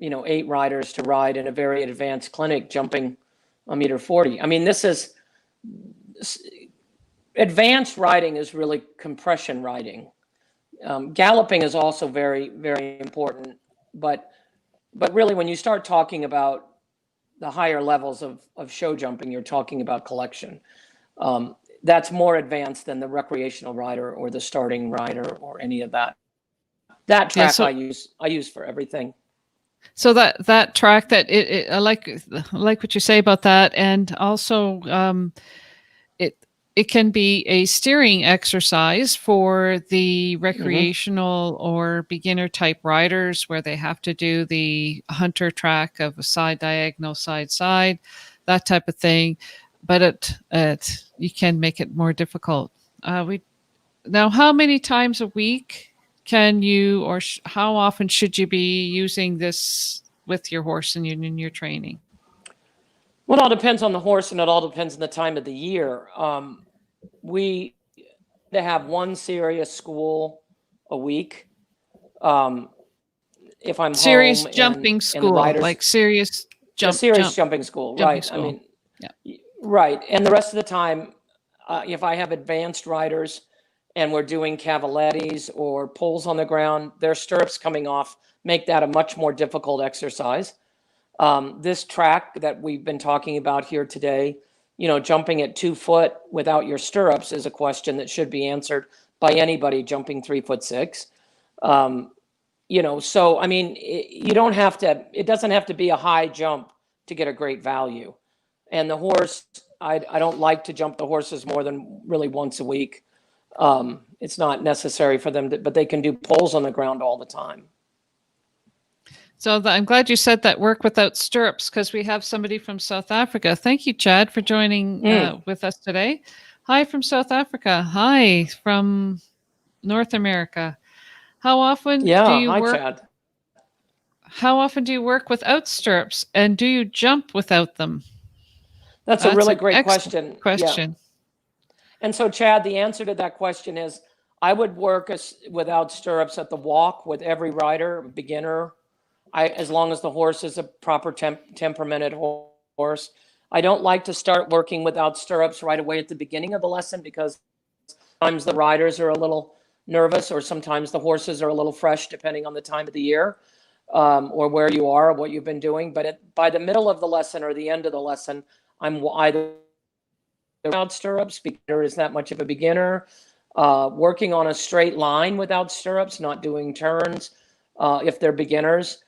8 riders to ride in a very advanced clinic jumping 1.40 meters. I mean, this is advanced riding is really compression riding. Galloping is also very, very important, but really when you start talking about the higher levels of show jumping, you're talking about collection. That's more advanced than the recreational rider or the starting rider or any of that. That track I use for everything. So that track I like what you say about that, and also it can be a steering exercise for the recreational or beginner type riders where they have to do the hunter track of a side diagonal, side, that type of thing. But you can make it more difficult. Now, how many times a week can you, or how often should you be using this with your horse in your training? Well, it all depends on the horse, and it all depends on the time of the year. We have one serious school a week. If I'm serious home jumping school, riders, like serious jumping school, right? School. I mean, right. And the rest of the time, if I have advanced riders and we're doing cavalettes or poles on the ground, their stirrups coming off make that a much more difficult exercise. This track that we've been talking about here today, jumping at 2 foot without your stirrups is a question that should be answered by anybody jumping 3'6". So, I mean, it doesn't have to be a high jump to get a great value. And the horse, I don't like to jump the horses more than really once a week. It's not necessary for them, but they can do poles on the ground all the time. So I'm glad you said that, work without stirrups, because we have somebody from South Africa. Thank you, Chad, for joining with us today. Hi from South Africa. Hi from North America. How often do you work? Chad. How often do you work without stirrups, and do you jump without them? That's a really great question. Yeah. And so, Chad, the answer to that question is I would work without stirrups at the walk with every rider, beginner. As long as the horse is a proper temperamented horse. I don't like to start working without stirrups right away at the beginning of the lesson, because sometimes the riders are a little nervous, or sometimes the horses are a little fresh, depending on the time of the year, or where you are, or what you've been doing. But by the middle of the lesson or the end of the lesson, I'm either without stirrups, because there is that much of a beginner, working on a straight line without stirrups, not doing turns, if they're beginners.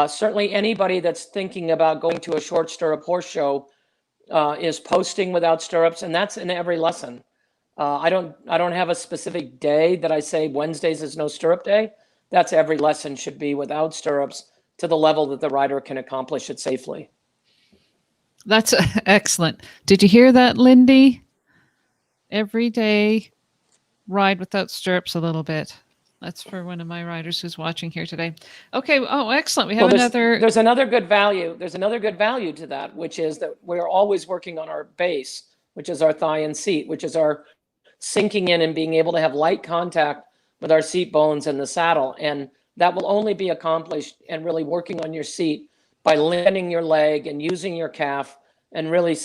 Certainly anybody that's thinking about going to a short stirrup horse show is posting without stirrups, and that's in every lesson. I don't have a specific day that I say Wednesdays is no stirrup day. That's every lesson should be without stirrups, to the level that the rider can accomplish it safely. That's excellent. Did you hear that, Lindy? Every day, ride without stirrups a little bit. That's for one of my riders who's watching here today. Okay. Oh, excellent. We have There's another good value. There's another good value to that, which is that we're always working on our base, which is our thigh and seat, which is our sinking in and being able to have light contact with our seat bones and the saddle. And that will only be accomplished and really working on your seat by lifting your leg and using your calf and really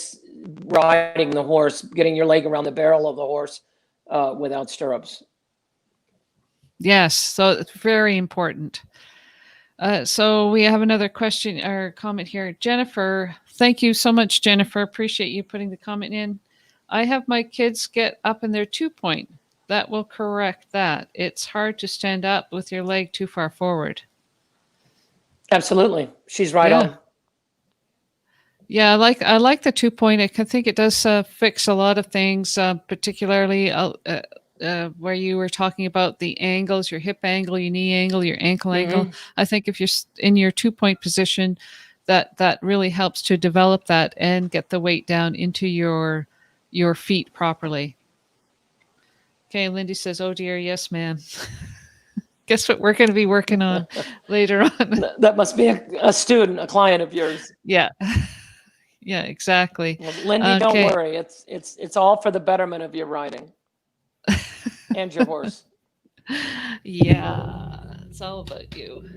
riding the horse, getting your leg around the barrel of the horse without stirrups. Yes, so it's very important. So we have another question or comment here. Jennifer, thank you so much, Jennifer. Appreciate you putting the comment in. I have my kids get up in their 2-point. That will correct that. It's hard to stand up with your leg too far forward. Absolutely. She's right on. Yeah, I like the 2-point. I think it does fix a lot of things, particularly where you were talking about the angles, your hip angle, your knee angle, your ankle angle. I think if you're in your 2-point position, that really helps to develop that and get the weight down into your feet properly. Okay, Lindy says, "Oh dear, yes, ma'am." Guess what we're going to be working on later on. That must be a student, a client of yours. Yeah. Yeah, exactly. Well, Lindy, don't worry. It's all for the betterment of your riding and your horse. Yeah, it's all about you.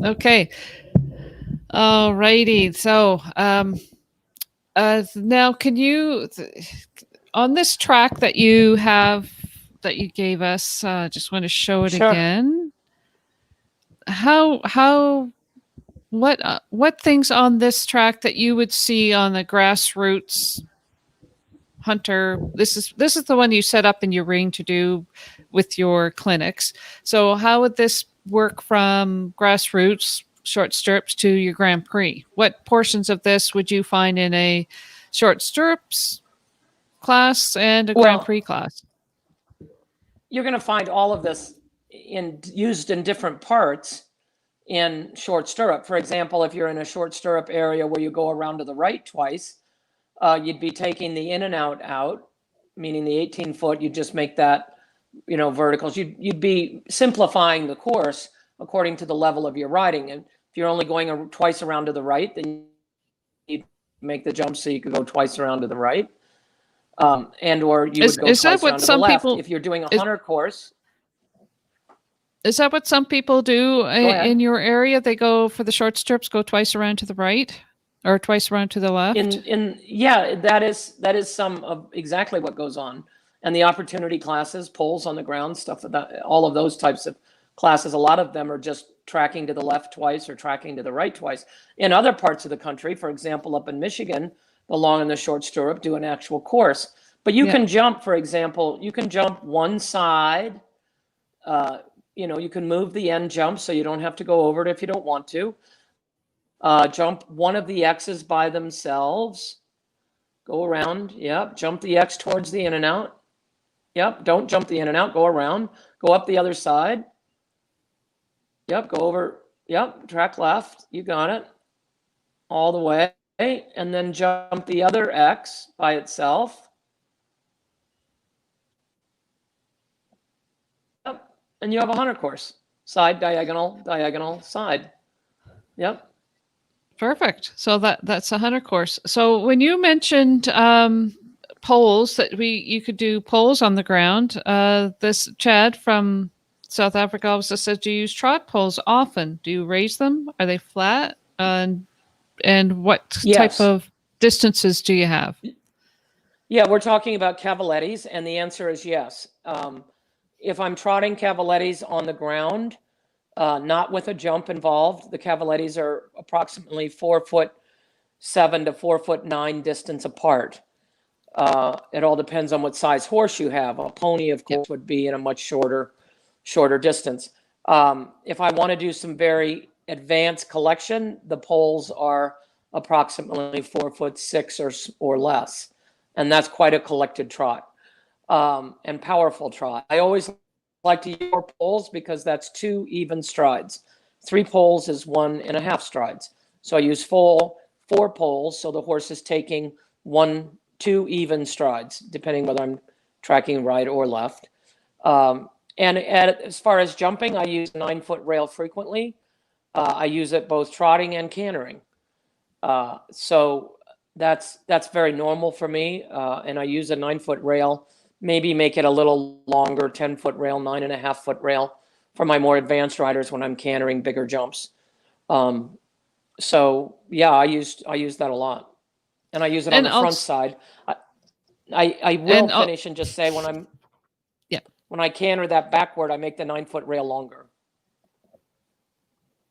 Okay. All righty. So, now can you, on this track that you gave us, just want to show it again. What things on this track that you would see on the grassroots hunter? This is the one you set up in your ring to do with your clinics. So how would this work from grassroots short stirrups to your Grand Prix? What portions of this would you find in a short stirrups class and a Grand Prix class? You're going to find all of this used in different parts in short stirrup. For example, if you're in a short stirrup area where you go around to the right twice, you'd be taking the in and out, meaning the 18-foot, you'd just make that, verticals. You'd be simplifying the course according to the level of your riding. And if you're only going twice around to the right, then you make the jump so you could go twice around to the right. And or you would go twice around to the left. If you're doing a hunter course. Is that what some people do in your area? They go for the short stirrups, go twice around to the right or twice around to the left? Yeah, that is some of exactly what goes on. And the opportunity classes, poles on the ground, stuff like that, all of those types of classes, a lot of them are just tracking to the left twice or tracking to the right twice. In other parts of the country, for example, up in Michigan, the long and the short stirrup do an actual course. But you can jump, for example, you can jump one side. You can move the end jump so you don't have to go over it if you don't want to. Jump one of the X's by themselves. Go around. Yep. Jump the X towards the in and out. Yep. Don't jump the in and out. Go around. Go up the other side. Yep. Go over. Yep. Track left. You got it. All the way. And then jump the other X by itself. Yep. And you have a hunter course. Side, diagonal, diagonal, side. Yep. Perfect. So that's a hunter course. So when you mentioned poles, that you could do poles on the ground, this Chad from South Africa also says, do you use trot poles often? Do you raise them? Are they flat? And what type of distances do you have? Yeah, we're talking about cavalettis, and the answer is yes. If I'm trotting cavalettis on the ground, not with a jump involved, the cavalettis are approximately 4'7" to 4'9" distance apart. It all depends on what size horse you have. A pony, of course, would be in a much shorter distance. If I want to do some very advanced collection, the poles are approximately 4'6" or less, and that's quite a collected trot, and powerful trot. I always like to use 4 poles because that's 2 even strides. 3 poles is 1.5 strides. So I use full 4 poles, so the horse is taking 2 even strides, depending whether I'm tracking right or left. And as far as jumping, I use a 9-foot rail frequently. I use it both trotting and cantering. So that's very normal for me. And I use a 9-foot rail, maybe make it a little longer, 10-foot rail, 9.5-foot rail for my more advanced riders when I'm cantering bigger jumps. So yeah, I use that a lot, and I use it on the front side. I will finish and just say when I canter that backward, I make the 9-foot rail longer.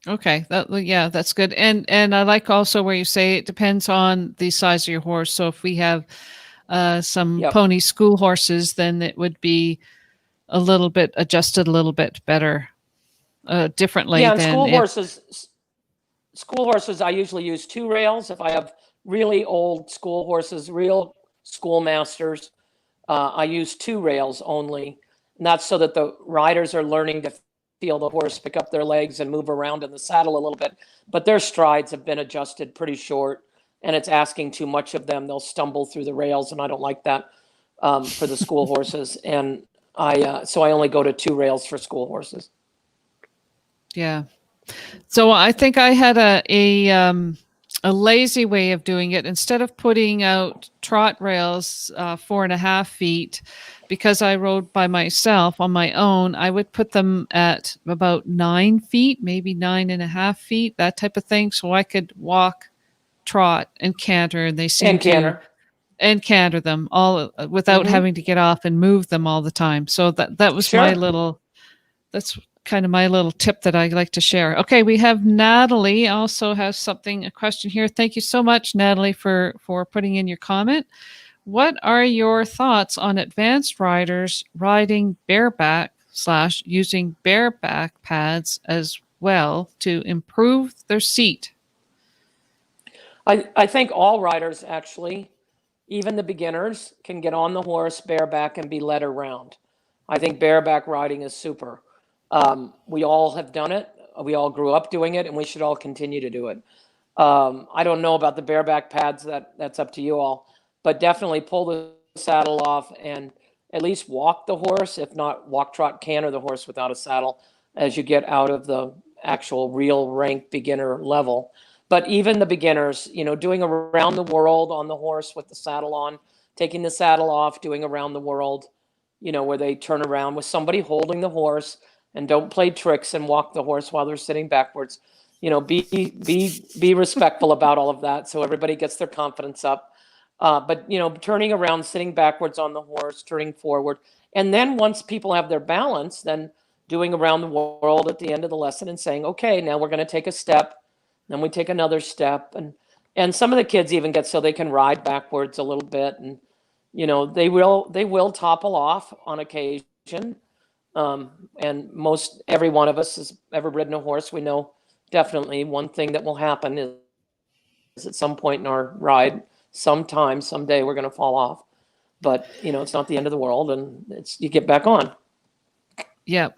Okay, that's good. And I like also where you say it depends on the size of your horse. So if we have some pony school horses, then it would be a little bit adjusted a little bit better, differently. Yeah, and school horses, I usually use 2 rails. If I have really old school horses, real schoolmasters, I use 2 rails only. And that's so that the riders are learning to feel the horse pick up their legs and move around in the saddle a little bit. But their strides have been adjusted pretty short, and it's asking too much of them. They'll stumble through the rails, and I don't like that for the school horses. And so I only go to 2 rails for school horses. Yeah. So I think I had a lazy way of doing it. Instead of putting out trot rails 4.5 feet, because I rode by myself on my own, I would put them at about 9 feet, maybe 9.5 feet, that type of thing, so I could walk, trot, and canter, and they seem and canter them all without having to get off and move them all the time. So that was that's kind of my little tip that I like to share. Okay, we have Natalie also has a question here. Thank you so much, Natalie, for putting in your comment. What are your thoughts on advanced riders riding bareback / using bareback pads as well to improve their seat? I think all riders, actually, even the beginners, can get on the horse bareback and be led around. I think bareback riding is super. We all have done it. We all grew up doing it, and we should all continue to do it. I don't know about the bareback pads. That's up to you all. But definitely pull the saddle off and at least walk the horse, if not walk, trot, canter the horse without a saddle as you get out of the actual real rank beginner level. But even the beginners, doing around the world on the horse with the saddle on, taking the saddle off, doing around the world, where they turn around with somebody holding the horse and don't play tricks and walk the horse while they're sitting backwards. Be respectful about all of that so everybody gets their confidence up. But turning around, sitting backwards on the horse, turning forward. And then once people have their balance, then doing around the world at the end of the lesson and saying, okay, now we're going to take a step. Then we take another step. And some of the kids even get so they can ride backwards a little bit. And, they will topple off on occasion. And every one of us has ever ridden a horse. We know definitely one thing that will happen is at some point in our ride, someday we're going to fall off, but it's not the end of the world, and you get back on. Yeah,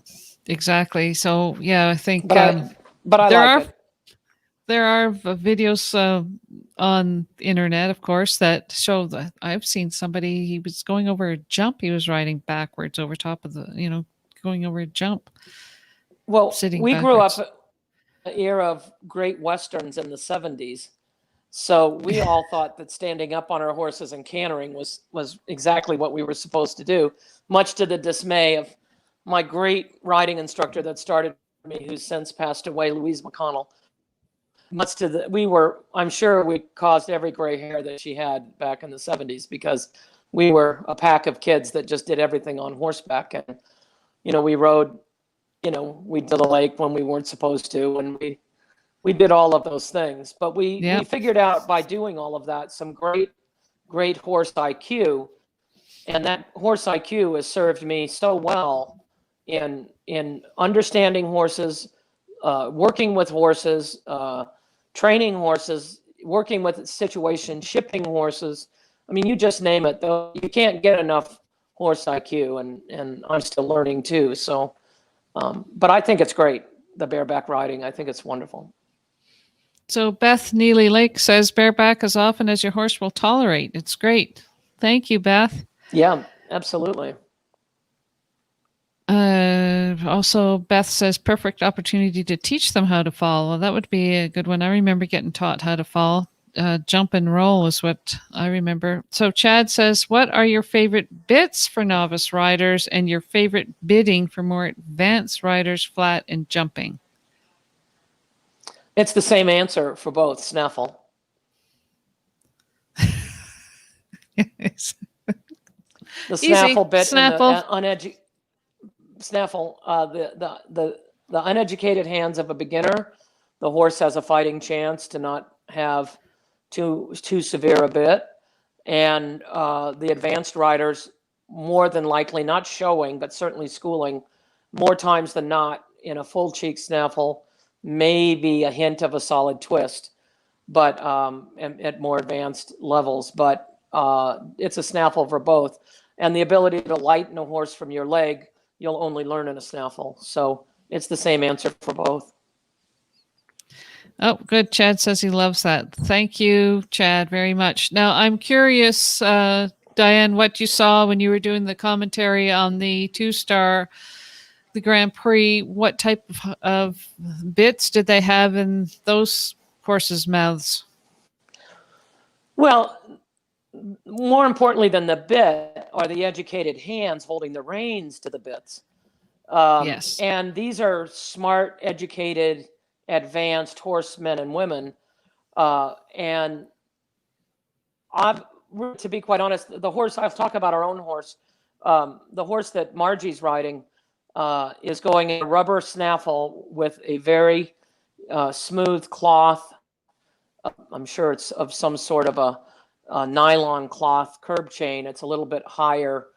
exactly. So yeah, I think, but I like it. There are videos on the internet, of course, that show that I've seen somebody, he was going over a jump. He was riding backwards over top of going over a jump. Well, we grew up an era of great Westerns in the 70s. So we all thought that standing up on our horses and cantering was exactly what we were supposed to do, much to the dismay of my great riding instructor that started me, who's since passed away, Louise McConnell. I'm sure we caused every gray hair that she had back in the 70s, because we were a pack of kids that just did everything on horseback. And, we rode, we did a lake when we weren't supposed to, and we did all of those things. But we figured out by doing all of that some great horse IQ. And that horse IQ has served me so well in understanding horses, working with horses, training horses, working with situations, shipping horses. I mean, you just name it. Though you can't get enough horse IQ, and I'm still learning too. So, but I think it's great, the bareback riding. I think it's wonderful. So Beth Neely Lake says bareback as often as your horse will tolerate. It's great. Thank you, Beth. Yeah, absolutely. Also, Beth says perfect opportunity to teach them how to fall. Well, that would be a good one. I remember getting taught how to fall. Jump and roll is what I remember. So Chad says, what are your favorite bits for novice riders and your favorite bitting for more advanced riders, flat and jumping? It's the same answer for both. Snaffle. The snaffle bit snaffle. And the snaffle, the uneducated hands of a beginner, the horse has a fighting chance to not have too severe a bit, and the advanced riders, more than likely not showing, but certainly schooling, more times than not, in a full cheek snaffle, maybe a hint of a solid twist, but at more advanced levels. But it's a snaffle for both. And the ability to lighten a horse from your leg, you'll only learn in a snaffle. So it's the same answer for both. Oh, good. Chad says he loves that. Thank you, Chad, very much. Now, I'm curious, Diane, what you saw when you were doing the commentary on the two-star, the Grand Prix. What type of bits did they have in those horses' mouths? Well, more importantly than the bit are the educated hands holding the reins to the bits. Yes. And these are smart, educated, advanced horsemen and women. And to be quite honest, the horse, I've talked about our own horse. The horse that Margie's riding is going in a rubber snaffle with a very smooth cloth. I'm sure it's of some sort of a nylon cloth curb chain. It's a little bit higher.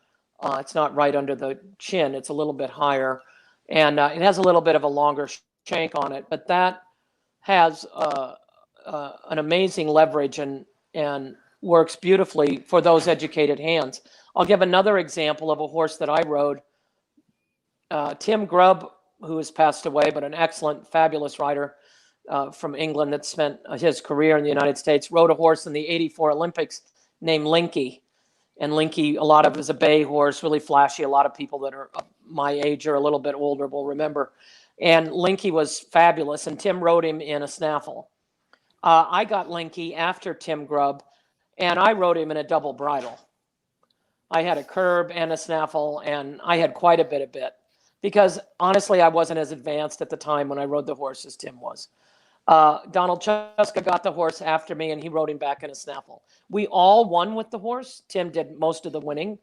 It's not right under the chin. It's a little bit higher. And it has a little bit of a longer shank on it. But that has an amazing leverage and works beautifully for those educated hands. I'll give another example of a horse that I rode. Tim Grubb, who has passed away, but an excellent, fabulous rider from England that spent his career in the United States, rode a horse in the '84 Olympics named Linky. And Linky, a lot of is a bay horse, really flashy. A lot of people that are my age or a little bit older will remember. And Linky was fabulous, and Tim rode him in a snaffle. I got Linky after Tim Grubb, and I rode him in a double bridle. I had a curb and a snaffle, and I had quite a bit of bit. Because honestly, I wasn't as advanced at the time when I rode the horse as Tim was. Donald Chuska got the horse after me, and he rode him back in a snaffle. We all won with the horse. Tim did most of the winning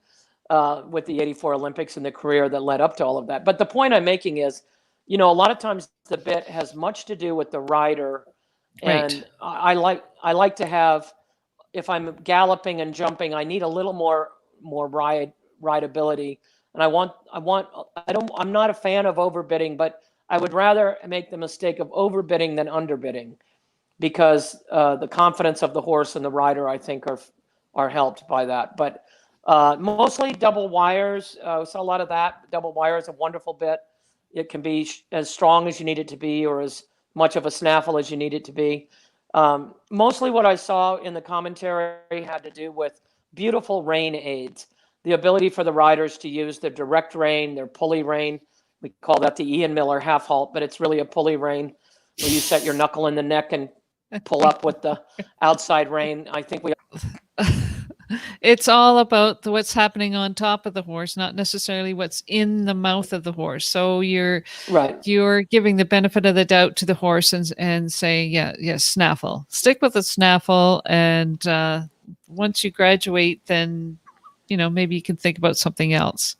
with the '84 Olympics and the career that led up to all of that. But the point I'm making is, a lot of times the bit has much to do with the rider. And right. I like to have, if I'm galloping and jumping, I need a little more rideability. And I'm not a fan of overbidding, but I would rather make the mistake of overbidding than underbidding, because the confidence of the horse and the rider, I think, are helped by that. But mostly double wires. We saw a lot of that. Double wire is a wonderful bit. It can be as strong as you need it to be, or as much of a snaffle as you need it to be. Mostly what I saw in the commentary had to do with beautiful rein aids. The ability for the riders to use their direct rein, their pulley rein. We call that the Ian Miller half halt, but it's really a pulley rein where you set your knuckle in the neck and pull up with the outside rein. I think It's all about what's happening on top of the horse, not necessarily what's in the mouth of the horse. So Right. you're giving the benefit of the doubt to the horse and saying, yeah, snaffle. Stick with the snaffle, and once you graduate, then maybe you can think about something else.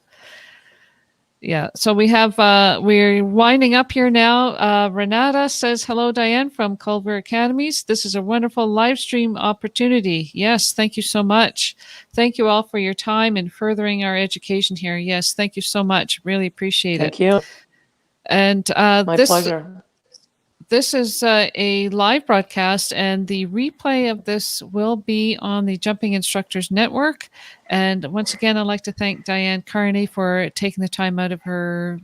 Yeah. So we have we're winding up here now. Renata says, hello, Diane from Culver Academies. This is a wonderful live stream opportunity. Yes, thank you so much. Thank you all for your time in furthering our education here. Yes, thank you so much. Really appreciate it. Thank you. And My pleasure. This is a live broadcast, and the replay of this will be on the Jumping Instructors Network. And once again, I'd like to thank Diane Carney for taking the time out of her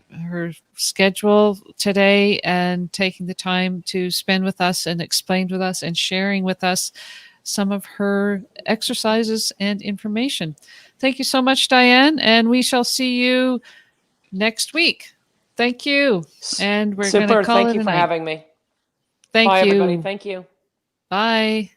schedule today and taking the time to spend with us and explain with us and sharing with us some of her exercises and information. Thank you so much, Diane, and we shall see you next week. Thank you. And we're going to Super. call Thank it you a for night. having me. Thank Bye, you. everybody. Thank you. Bye.